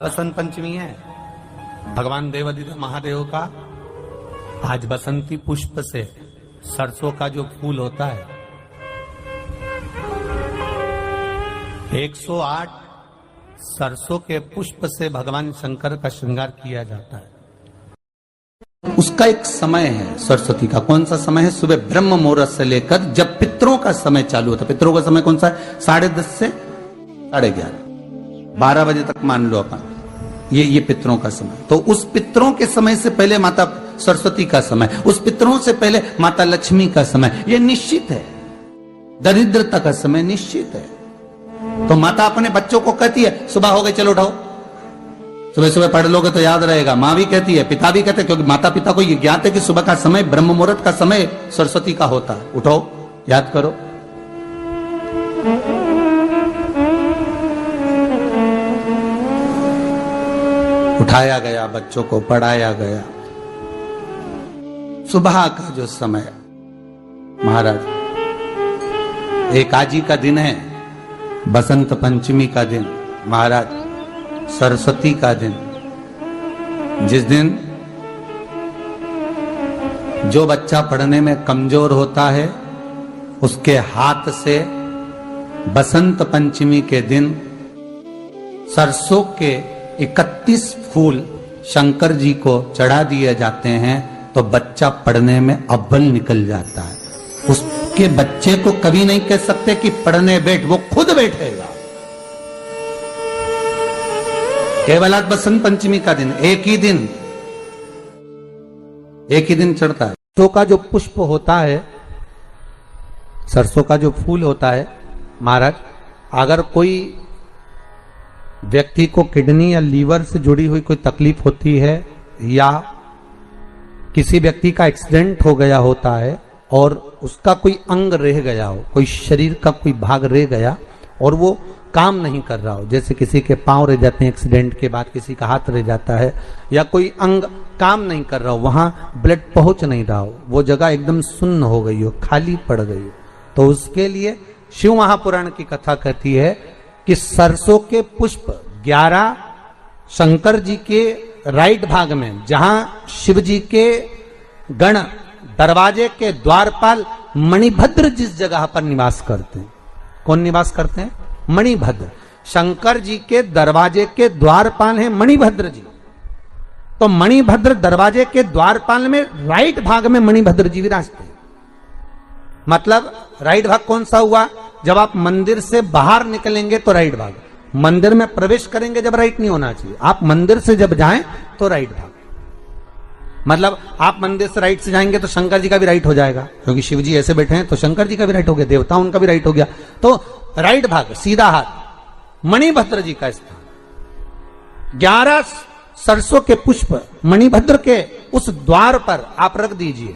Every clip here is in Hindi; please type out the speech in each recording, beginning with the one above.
बसंत पंचमी है भगवान देवादिदेव महादेव का। आज बसंती पुष्प से सरसों का जो फूल होता है 108 सरसों के पुष्प से भगवान शंकर का श्रृंगार किया जाता है। उसका एक समय है सरस्वती का। कौन सा समय है? सुबह ब्रह्म मुहूर्त से लेकर जब पितरों का समय चालू होता है। पितरों का समय कौन सा है? 10:30 से 11:30, 12 बजे तक मान लो अपन। ये पितरों का समय। तो उस पितरों के समय से पहले माता सरस्वती का समय, उस पितरों से पहले माता लक्ष्मी का समय, ये निश्चित है। दरिद्रता का समय निश्चित है। तो माता अपने बच्चों को कहती है सुबह हो गई चलो उठाओ, सुबह सुबह पढ़ लोगे तो याद रहेगा। माँ भी कहती है, पिता भी कहते हैं, क्योंकि माता पिता को ये ज्ञात है कि सुबह का समय ब्रह्म मुहूर्त का समय सरस्वती का होता है। उठो, याद करो। उठाया गया, बच्चों को पढ़ाया गया। सुबह का जो समय महाराज, एकाजी का दिन है, बसंत पंचमी का दिन महाराज, सरस्वती का दिन, जिस दिन जो बच्चा पढ़ने में कमजोर होता है उसके हाथ से बसंत पंचमी के दिन सरसों के 31 फूल शंकर जी को चढ़ा दिए जाते हैं तो बच्चा पढ़ने में अव्वल निकल जाता है। उसके बच्चे को कभी नहीं कह सकते कि पढ़ने बैठ, वो खुद बैठेगा। केवल आज बसंत पंचमी का दिन, एक ही दिन चढ़ता है। सरसों का जो पुष्प होता है, सरसों का जो फूल होता है महाराज, अगर कोई व्यक्ति को किडनी या लीवर से जुड़ी हुई कोई तकलीफ होती है या किसी व्यक्ति का एक्सीडेंट हो गया होता है और उसका कोई अंग रह गया हो, कोई शरीर का कोई भाग रह गया और वो काम नहीं कर रहा हो, जैसे किसी के पांव रह जाते हैं एक्सीडेंट के बाद, किसी का हाथ रह जाता है, या कोई अंग काम नहीं कर रहा हो, वहां ब्लड पहुंच नहीं रहा हो, वो जगह एकदम सुन्न हो गई हो, खाली पड़ गई हो, तो उसके लिए शिव महापुराण की कथा कहती है कि सरसों के पुष्प 11 शंकर जी के राइट भाग में, जहां शिव जी के गण दरवाजे के द्वारपाल मणिभद्र जिस जगह पर निवास करते हैं, कौन निवास करते हैं? मणिभद्र। शंकर जी के दरवाजे के द्वारपाल हैं मणिभद्र जी। तो मणिभद्र दरवाजे के द्वारपाल में राइट भाग में मणिभद्र जी विराजते हैं। मतलब राइट भाग कौन सा हुआ? जब आप मंदिर से बाहर निकलेंगे तो राइट भाग, मंदिर में प्रवेश करेंगे जब राइट नहीं होना चाहिए, आप मंदिर से जब जाएं तो राइट भाग। मतलब आप मंदिर से राइट से जाएंगे तो शंकर जी का भी राइट हो जाएगा, क्योंकि शिव जी ऐसे बैठे हैं तो शंकर जी का भी राइट हो गया, देवता उनका भी राइट हो गया। तो राइट भाग, सीधा हाथ, मणिभद्र जी का स्थान। 11 सरसों के पुष्प मणिभद्र के उस द्वार पर आप रख दीजिए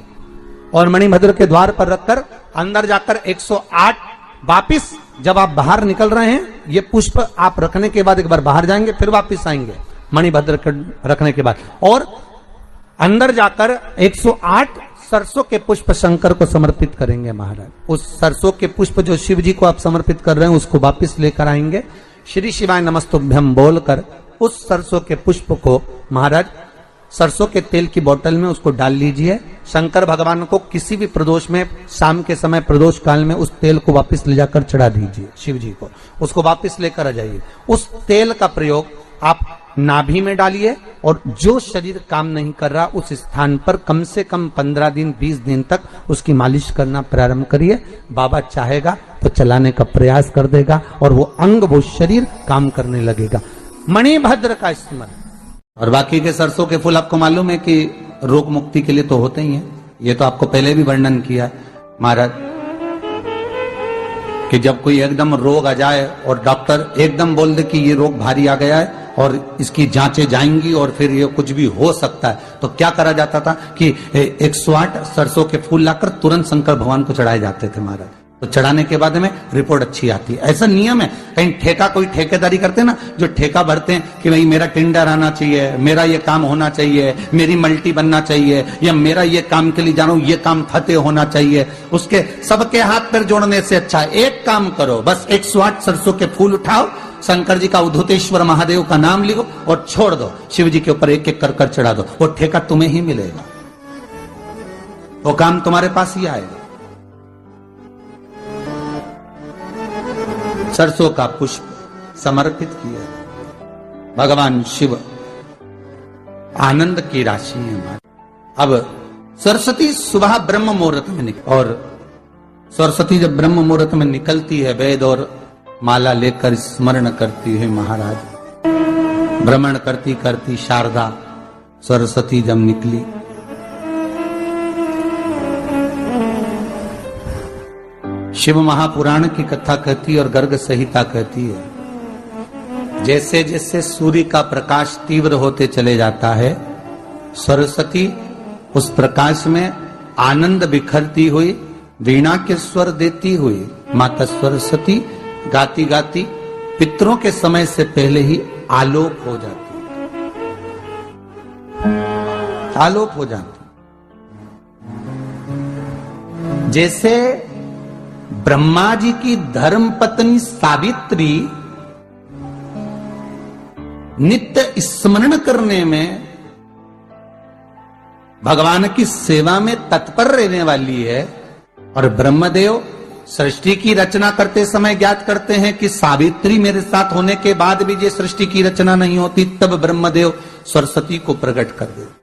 और मणिभद्र के द्वार पर रखकर अंदर जाकर 108 वापिस जब आप बाहर निकल रहे हैं, ये पुष्प आप रखने के बाद एक बार बाहर जाएंगे, फिर वापिस आएंगे मणिभद्र के रखने के बाद, और अंदर जाकर 108 सरसों के पुष्प शंकर को समर्पित करेंगे महाराज। उस सरसों के पुष्प जो शिव जी को आप समर्पित कर रहे हैं उसको वापिस लेकर आएंगे, श्री शिवाय नमस्तुभ्यम बोलकर उस सरसों के पुष्प को महाराज सरसों के तेल की बोतल में उसको डाल लीजिए। शंकर भगवान को किसी भी प्रदोष में, शाम के समय प्रदोष काल में उस तेल को वापस ले जाकर चढ़ा दीजिए शिव जी को, उसको वापस लेकर आ जाइए। उस तेल का प्रयोग आप नाभि में डालिए और जो शरीर काम नहीं कर रहा उस स्थान पर कम से कम 15 दिन 20 दिन तक उसकी मालिश करना प्रारंभ करिए। बाबा चाहेगा तो चलाने का प्रयास कर देगा और वो अंग, वो शरीर काम करने लगेगा। मणिभद्र का स्मरण। और बाकी के सरसों के फूल आपको मालूम है कि रोग मुक्ति के लिए तो होते ही हैं। ये तो आपको पहले भी वर्णन किया है महाराज कि जब कोई एकदम रोग आ जाए और डॉक्टर एकदम बोल दे कि ये रोग भारी आ गया है और इसकी जांचें जाएंगी और फिर ये कुछ भी हो सकता है, तो क्या करा जाता था कि 108 सरसों के फूल लाकर तुरंत शंकर भगवान को चढ़ाए जाते थे महाराज। तो चढ़ाने के बाद में रिपोर्ट अच्छी आती है। ऐसा नियम है। कहीं ठेका, कोई ठेकेदारी करते हैं ना, जो ठेका भरते हैं कि भाई मेरा टेंडर आना चाहिए, मेरा ये काम होना चाहिए, मेरी मल्टी बनना चाहिए, या मेरा ये काम के लिए जा रहा हूं, ये काम फतेह होना चाहिए, उसके सबके हाथ पैर जोड़ने से अच्छा एक काम करो, बस 108 सरसों के फूल उठाओ शंकर जी का उद्धतेश्वर महादेव का नाम लिखो और छोड़ दो, शिव जी के ऊपर एक एक कर चढ़ा दो, वो ठेका तुम्हें ही मिलेगा, वो काम तुम्हारे पास ही आएगा। सरसों का पुष्प समर्पित किया, भगवान शिव आनंद की राशि है हमारी। अब सरस्वती सुबह ब्रह्म मुहूर्त में निकल, और सरस्वती जब ब्रह्म मुहूर्त में निकलती है, वेद और माला लेकर स्मरण करती है महाराज, भ्रमण करती करती शारदा सरस्वती जब निकली, शिव महापुराण की कथा कहती है और गर्ग संहिता कहती है, जैसे जैसे सूर्य का प्रकाश तीव्र होते चले जाता है, सरस्वती उस प्रकाश में आनंद बिखरती हुई, वीणा के स्वर देती हुई माता सरस्वती गाती गाती पितरों के समय से पहले ही आलोक हो जाती, आलोक हो जाती। जैसे ब्रह्मा जी की धर्म पत्नी सावित्री नित्य स्मरण करने में, भगवान की सेवा में तत्पर रहने वाली है, और ब्रह्मदेव सृष्टि की रचना करते समय ज्ञात करते हैं कि सावित्री मेरे साथ होने के बाद भी ये सृष्टि की रचना नहीं होती, तब ब्रह्मदेव सरस्वती को प्रकट कर देते।